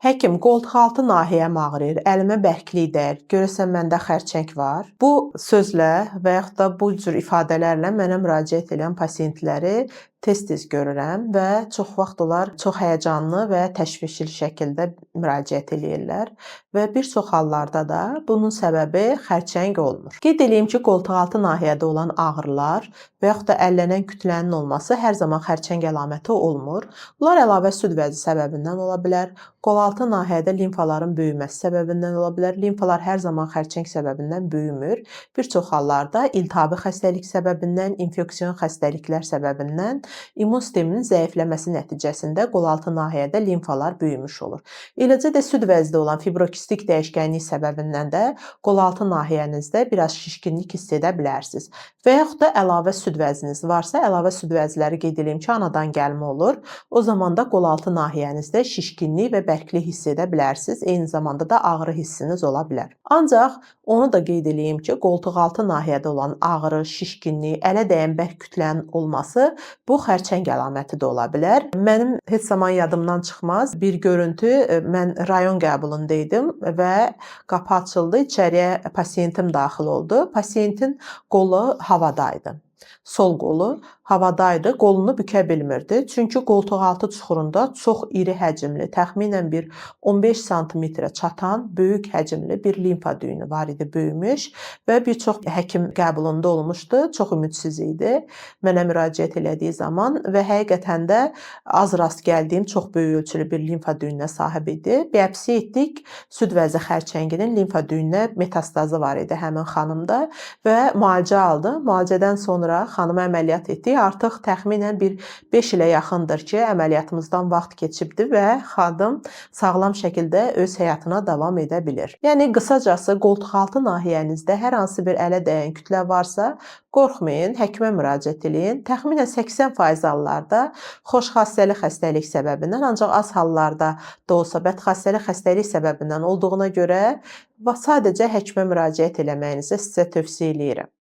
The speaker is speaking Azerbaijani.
Həkim, qoltuqaltı nahiyəm ağrıyır, əlimə bərklik dəyir. Görəsən məndə xərçəng var? Bu sözlə və yaxud da bu cür ifadələrlə mənə müraciət edən pasientləri tez-tez görürəm və çox vaxt onlar çox həyəcanlı və təşvişli şəkildə müraciət eləyirlər və bir çox hallarda da bunun səbəbi xərçəng olmur. Qeyd edeyim ki, qoltuqaltı nahiyədə olan ağrılar və yaxud da əllənən kütlənin olması hər zaman xərçəng əlaməti olmur. Bunlar əlavə süd vəzi səbəbindən ola bilər, qolaltı nahiyədə limfaların böyüməsi səbəbindən ola bilər. Limfalar hər zaman xərçəng səbəbindən böyümür. Bir çox hallarda iltihabi xəstəlik səbəbindən, infeksion xəstəliklər səbəbindən immun sisteminin zəifləməsi nəticəsində qolaltı nahiyədə limfalar böyümüş olur. Eləcə də süd vəzdə olan fibrokistik dəyişkənlik səbəbindən də qolaltı nahiyənizdə biraz şişkinlik hiss edə bilərsiniz. Və yaxud da əlavə süd vəziniz varsa, əlavə süd vəzləri qeyd edeyim ki, anadan gəlmə olur. O zaman da qolaltı nahiyənizdə şişkinlik və bərklik hiss edə bilərsiniz. Eyni zamanda da ağrı hissiniz ola bilər. Ancaq onu da qeyd edeyim ki, qoltuqaltı nahiyədə olan ağrı, şişkinlik, ələ dəyən bərk kütlənin olması bu xərçəng əlaməti də ola bilər. Mənim heç zaman yadımdan çıxmaz bir görüntü. Mən rayon qəbulunda idim və qapı açıldı, içəriyə pasiyentim daxil oldu. Pasiyentin qolu havadaydı. Sol qolu havadaydı, qolunu bükə bilmirdi. Çünki qoltuqaltı çuxurunda çox iri həcmli, təxminən bir 15 sm çatan böyük həcmli bir limfa düyünü var idi, böyümüş və bir çox həkim qəbulunda olmuşdu. Çox ümidsiz idi mənə müraciət elədiyi zaman və həqiqətən də az rast gəldiyim çox böyük ölçülü bir limfa düyününə sahib idi. Biopsiya etdik. Süd vəzi xərçənginin limfa düyününə metastazı var idi həmin xanımda və müalicə aldı. Müalicədən sonra xanımı əməliyyat etdik. Artıq təxminən bir 5 ilə yaxındır ki, əməliyyatımızdan vaxt keçibdi və xanım sağlam şəkildə öz həyatına davam edə bilir. Yəni qısacası qoltuqaltı nahiyənizdə hər hansı bir ələ dəyən kütlə varsa, qorxmayın, həkimə müraciət eləyin. Təxminən 80% hallarda xoşxassəli xəstəlik səbəbindən, ancaq az hallarda da olsa bədxassəli xəstəlik səbəbindən olduğuna görə sadəcə həkimə müraciət eləməyinizi sizə tövsiyə eləyirəm.